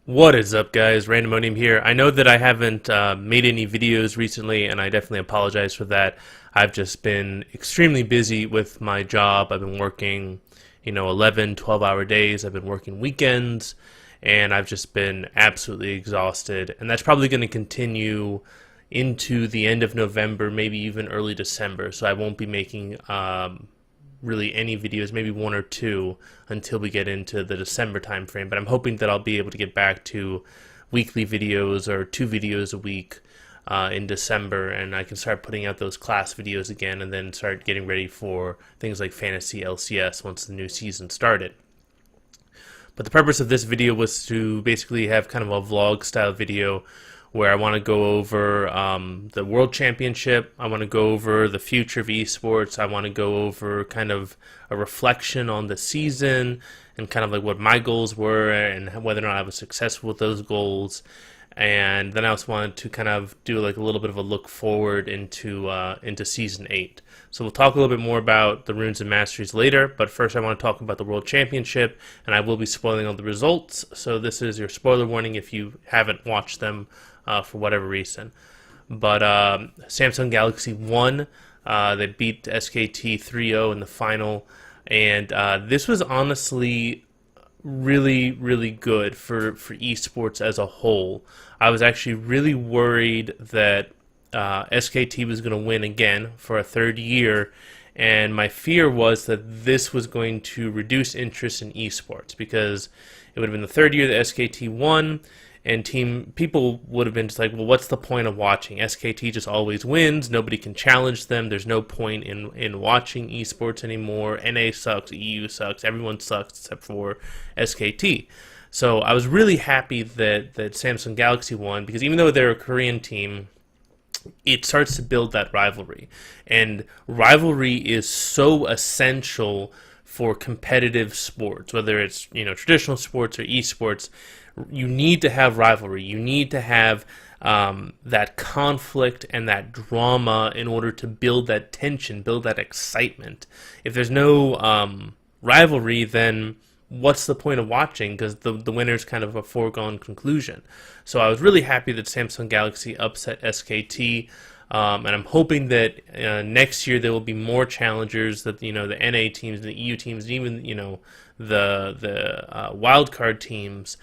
What is up, guys? Randomonium here. I know that I haven't made any videos recently, and I definitely apologize for that. I've just been extremely busy with my job. I've been working, 11, 12-hour days. I've been working weekends, and I've just been absolutely exhausted. And that's probably going to continue into the end of November, maybe even early December. So I won't be making really any videos, maybe one or two, until we get into the December timeframe. But I'm hoping that I'll be able to get back to weekly videos or 2 videos a week in December, and I can start putting out those class videos again, and then start getting ready for things like Fantasy LCS once the new season started. But the purpose of this video was to basically have kind of a vlog style video where I want to go over the World Championship. I want to go over the future of esports. I want to go over kind of a reflection on the season and kind of like what my goals were and whether or not I was successful with those goals. And then I also wanted to kind of do like a little bit of a look forward into season 8. So we'll talk a little bit more about the Runes and Masteries later, but first I want to talk about the World Championship, and I will be spoiling all the results. So this is your spoiler warning if you haven't watched them for whatever reason. But Samsung Galaxy won. They beat SKT 3-0 in the final, and this was honestly really, really good for esports as a whole. I was actually really worried that SKT was going to win again for a third year, and my fear was that this was going to reduce interest in esports because it would have been the third year that SKT won, and people would have been just like, well, what's the point of watching? SKT just always wins. Nobody can challenge them. There's no point in watching esports anymore. NA sucks. EU sucks. Everyone sucks except for SKT. So I was really happy that Samsung Galaxy won because even though they're a Korean team, it starts to build that rivalry. And rivalry is so essential for competitive sports, whether it's traditional sports or esports. You need to have rivalry. You need to have that conflict and that drama in order to build that tension, build that excitement. If there's no rivalry, then what's the point of watching? Because the winner's kind of a foregone conclusion. So I was really happy that Samsung Galaxy upset SKT. And I'm hoping that next year there will be more challengers. That the NA teams, the EU teams, and even the wildcard teams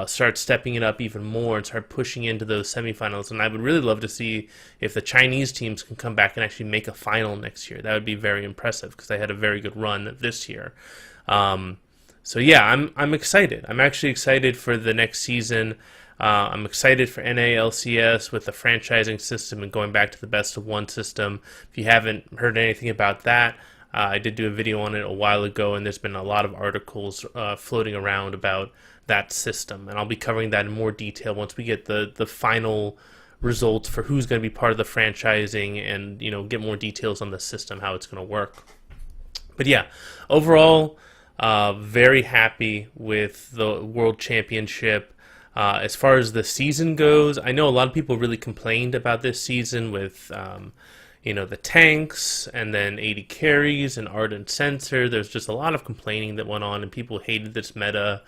start stepping it up even more and start pushing into those semifinals. And I would really love to see if the Chinese teams can come back and actually make a final next year. That would be very impressive because they had a very good run this year. So yeah, I'm excited. I'm actually excited for the next season. I'm excited for NA LCS with the franchising system and going back to the best of one system. If you haven't heard anything about that, I did do a video on it a while ago, and there's been a lot of articles floating around about that system. And I'll be covering that in more detail once we get the final results for who's going to be part of the franchising and get more details on the system, how it's going to work. But yeah, overall, very happy with the World Championship. As far as the season goes, I know a lot of people really complained about this season with, the tanks and then 80 carries and Ardent Sensor. There's just a lot of complaining that went on, and people hated this meta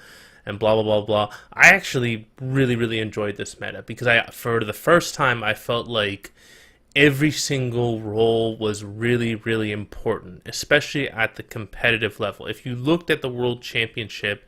and blah, blah, blah, blah. I actually really, really enjoyed this meta because for the first time, I felt like every single role was really, really important, especially at the competitive level. If you looked at the World Championship,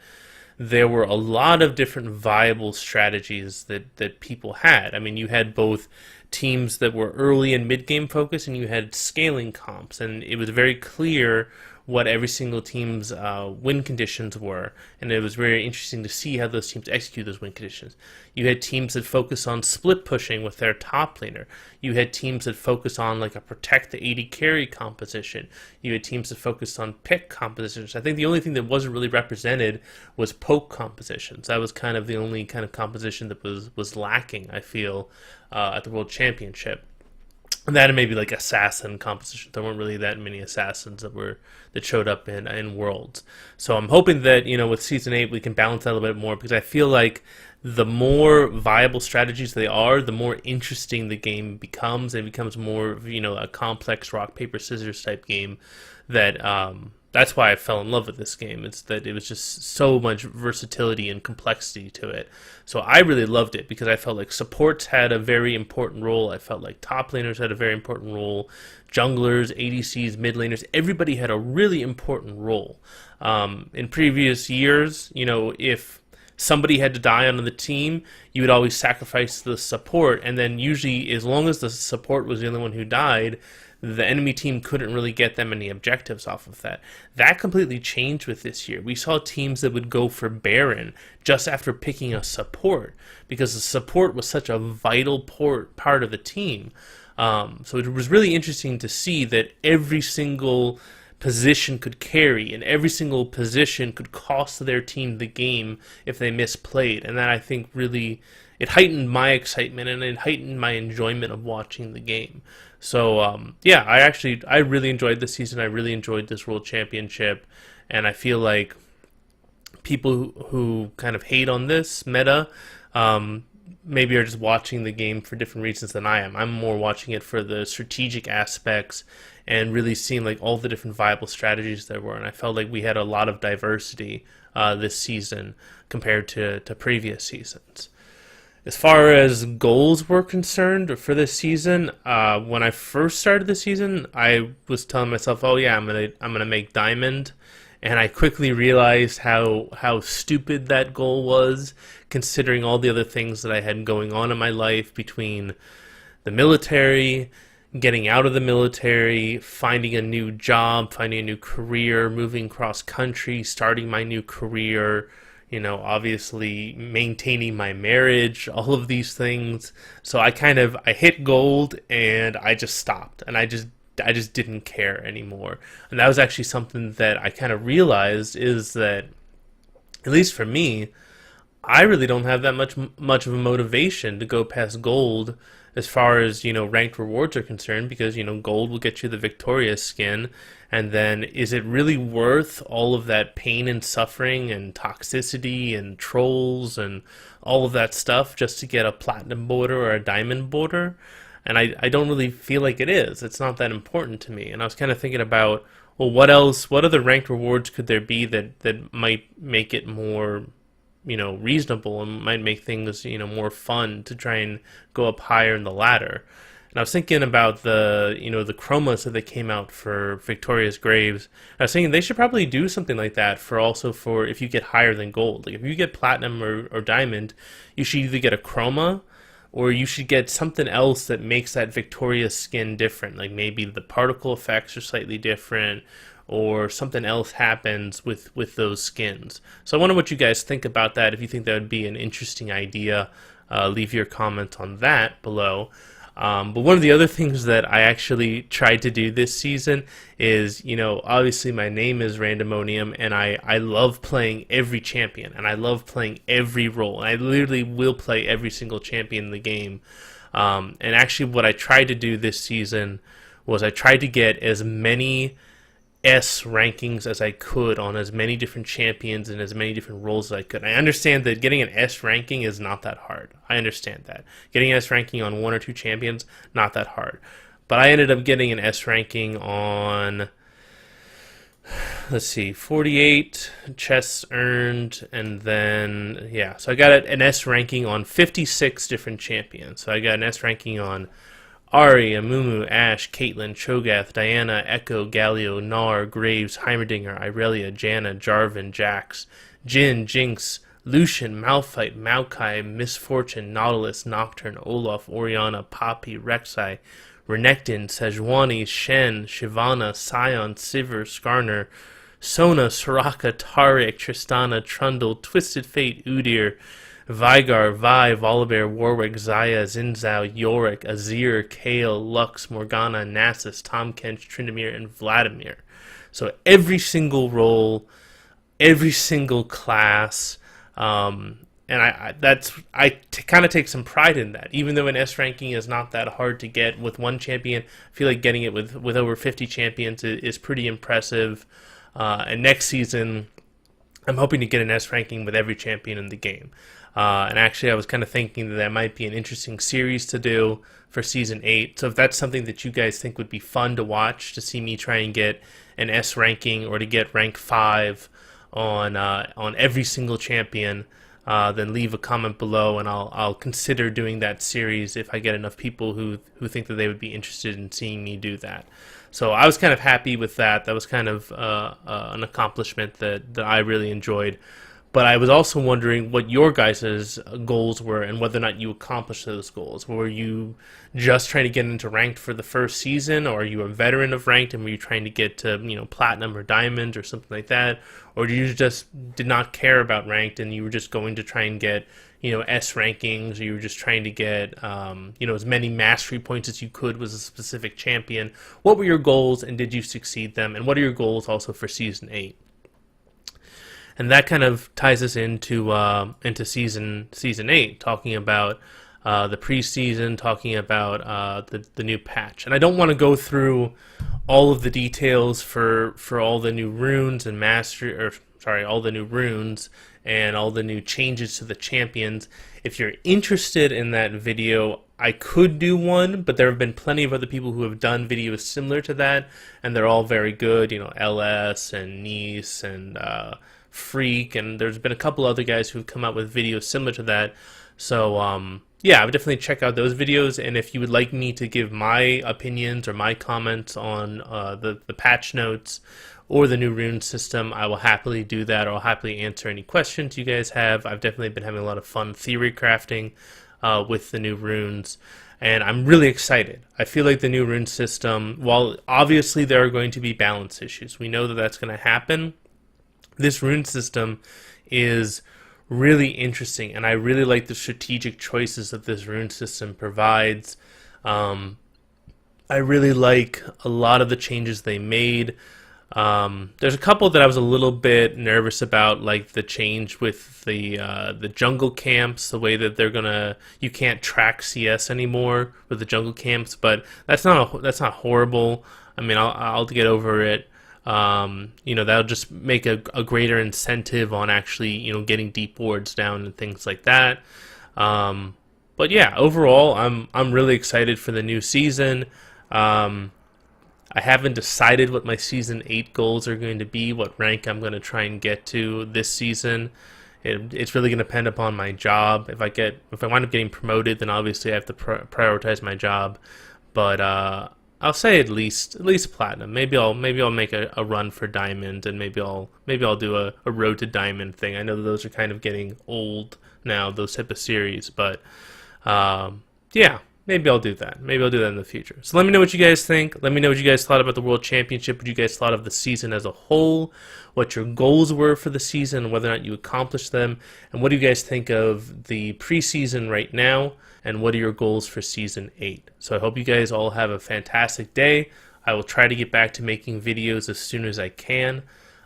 there were a lot of different viable strategies that people had. I mean, you had both teams that were early and mid-game focused, and you had scaling comps, and it was very clear what every single team's win conditions were, and it was very interesting to see how those teams execute those win conditions. You had teams that focus on split pushing with their top laner. You had teams that focus on like a protect the 80 carry composition. You had teams that focused on pick compositions. I think the only thing that wasn't really represented was poke compositions. That was kind of the only kind of composition that was lacking, I feel, at the World Championship. And that and maybe like assassin composition. There weren't really that many assassins that showed up in Worlds. So I'm hoping that with Season 8 we can balance that a little bit more, because I feel like the more viable strategies they are, the more interesting the game becomes. It becomes more a complex rock paper scissors type game that that's why I fell in love with this game. It's that it was just so much versatility and complexity to it. So I really loved it because I felt like supports had a very important role. I felt like top laners had a very important role. Junglers, ADCs, mid laners, everybody had a really important role. In previous years, if somebody had to die on the team, you would always sacrifice the support, and then usually, as long as the support was the only one who died, the enemy team couldn't really get them any objectives off of that. That completely changed with this year. We saw teams that would go for Baron just after picking a support because the support was such a vital part of the team. So it was really interesting to see that every single position could carry, and every single position could cost their team the game if they misplayed. And that, I think, really, it heightened my excitement and it heightened my enjoyment of watching the game. So I really enjoyed this season. I really enjoyed this World Championship, and I feel like people who kind of hate on this meta maybe are just watching the game for different reasons than I am. I'm more watching it for the strategic aspects and really seeing like all the different viable strategies there were. And I felt like we had a lot of diversity this season compared to previous seasons. As far as goals were concerned for this season, when I first started the season, I was telling myself, "Oh yeah, I'm gonna make diamond," and I quickly realized how stupid that goal was, considering all the other things that I had going on in my life between the military, getting out of the military, finding a new job, finding a new career, moving cross country, starting my new career, obviously maintaining my marriage, all of these things. So I hit gold and I just stopped, and I just didn't care anymore. And that was actually something that I kind of realized, is that, at least for me, I really don't have that much of a motivation to go past gold as far as, ranked rewards are concerned, because, gold will get you the Victorious skin, and then is it really worth all of that pain and suffering and toxicity and trolls and all of that stuff just to get a platinum border or a diamond border? And I don't really feel like it is. It's not that important to me. And I was kind of thinking about, well, what other ranked rewards could there be that might make it more reasonable and might make things, more fun to try and go up higher in the ladder. And I was thinking about the chromas that they came out for Victorious Graves. I was thinking they should probably do something like that for if you get higher than gold. Like if you get platinum or diamond, you should either get a chroma or you should get something else that makes that Victorious skin different. Like maybe the particle effects are slightly different, or something else happens with those skins. So I wonder what you guys think about that. If you think that would be an interesting idea, leave your comment on that below. But one of the other things that I actually tried to do this season is, obviously my name is Randomonium, and I love playing every champion, and I love playing every role, and I literally will play every single champion in the game. And actually what I tried to do this season was I tried to get as many S rankings as I could on as many different champions and as many different roles as I could. I understand that getting an S ranking is not that hard. I understand that. Getting an S ranking on one or two champions, not that hard. But I ended up getting an S ranking on, 48 chests earned, and then, so I got an S ranking on 56 different champions. So I got an S ranking on Ahri, Amumu, Ashe, Caitlyn, Cho'Gath, Diana, Echo, Galio, Gnar, Graves, Heimerdinger, Irelia, Janna, Jarvan, Jax, Jhin, Jinx, Lucian, Malphite, Maokai, Misfortune, Nautilus, Nocturne, Olaf, Orianna, Poppy, Rek'Sai, Renekton, Sejuani, Shen, Shyvana, Sion, Sivir, Skarner, Sona, Soraka, Taric, Tristana, Trundle, Twisted Fate, Udyr, Veigar, Vi, Volibear, Warwick, Xayah, Xin Zhao, Yorick, Azir, Kayle, Lux, Morgana, Nasus, Tahm Kench, Tryndamere, and Vladimir. So every single role, every single class, and I kind of take some pride in that. Even though an S ranking is not that hard to get with one champion, I feel like getting it with over 50 champions is pretty impressive. And next season, I'm hoping to get an S ranking with every champion in the game. And actually, I was kind of thinking that that might be an interesting series to do for Season 8. So if that's something that you guys think would be fun to watch, to see me try and get an S ranking or to get rank 5 on every single champion, then leave a comment below, and I'll consider doing that series if I get enough people who think that they would be interested in seeing me do that. So I was kind of happy with that. That was kind of an accomplishment that I really enjoyed. But I was also wondering what your guys' goals were and whether or not you accomplished those goals. Were you just trying to get into ranked for the first season, or are you a veteran of ranked and were you trying to get to, platinum or diamond or something like that? Or you just did not care about ranked and you were just going to try and get, S rankings, or you were just trying to get, as many mastery points as you could with a specific champion? What were your goals and did you succeed them? And what are your goals also for Season 8? And that kind of ties us into season 8, talking about the preseason, talking about the new patch. And I don't want to go through all of the details for all the new runes and all the new runes and all the new changes to the champions. If you're interested in that video, I could do one, but there have been plenty of other people who have done videos similar to that, and they're all very good. LS and Nice and Freak, and there's been a couple other guys who've come out with videos similar to that. So yeah, I would definitely check out those videos. And if you would like me to give my opinions or my comments on the patch notes or the new rune system, I will happily do that, or I'll happily answer any questions you guys have. I've definitely been having a lot of fun theory crafting with the new runes, and I'm really excited. I feel like the new rune system, while obviously there are going to be balance issues, we know that that's going to happen. This rune system is really interesting, and I really like the strategic choices that this rune system provides. I really like a lot of the changes they made. There's a couple that I was a little bit nervous about, like the change with the jungle camps, the way that you can't track CS anymore with the jungle camps, but that's not horrible. I mean, I'll get over it. That'll just make a greater incentive on actually, getting deep wards down and things like that. But yeah, overall, I'm really excited for the new season. I haven't decided what my Season 8 goals are going to be, what rank I'm going to try and get to this season. It's really going to depend upon my job. If I wind up getting promoted, then obviously I have to prioritize my job. But I'll say at least platinum. Maybe I'll make a run for diamond, and maybe I'll do a road to diamond thing. I know that those are kind of getting old now, those type of series, but yeah, maybe I'll do that. Maybe I'll do that in the future. So let me know what you guys think. Let me know what you guys thought about the World Championship, what you guys thought of the season as a whole, what your goals were for the season, whether or not you accomplished them, and what do you guys think of the preseason right now, and what are your goals for Season 8. So I hope you guys all have a fantastic day. I will try to get back to making videos as soon as I can.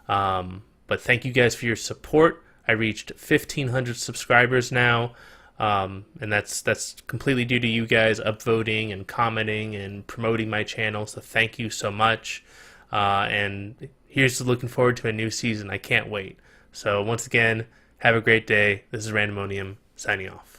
But thank you guys for your support. I reached 1,500 subscribers now. And that's completely due to you guys upvoting and commenting and promoting my channel, so thank you so much. And here's to looking forward to a new season. I can't wait. So once again, have a great day. This is Randomonium signing off.